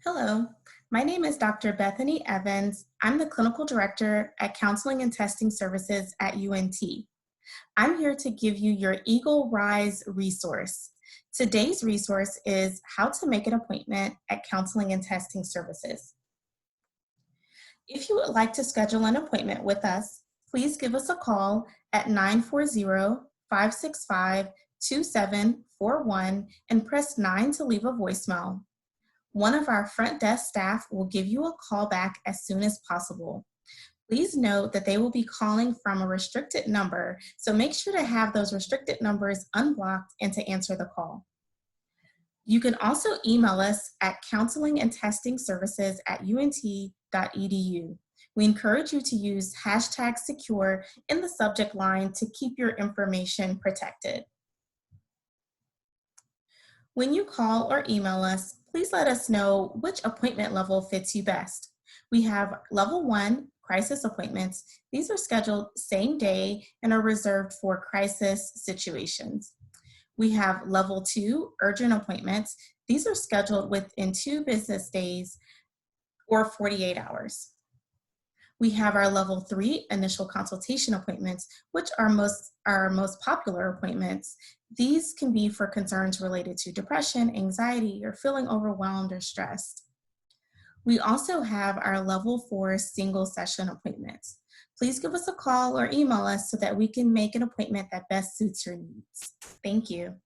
Hello, my name is Dr. Bethany Evans. I'm the Clinical Director at Counseling and Testing Services at UNT. I'm here to give you your Eagle Rise resource. Today's resource is how to make an appointment at Counseling and Testing Services. If you would like to schedule an appointment with us, please give us a call at 940-565-2741 and press 9 to leave a voicemail. One of our front desk staff will give you a call back as soon as possible. Please note that they will be calling from a restricted number, so make sure to have those restricted numbers unblocked and to answer the call. You can also email us at counselingandtestingservices@unt.edu. We encourage you to use #secure in the subject line to keep your information protected. When you call or email us, please let us know which appointment level fits you best. We have level 1 crisis appointments. These are scheduled same day and are reserved for crisis situations. We have level 2 urgent appointments. These are scheduled within 2 business days or 48 hours. We have our level 3 initial consultation appointments, which are our most popular appointments. These can be for concerns related to depression, anxiety, or feeling overwhelmed or stressed. We also have our level 4 single session appointments. Please give us a call or email us so that we can make an appointment that best suits your needs. Thank you.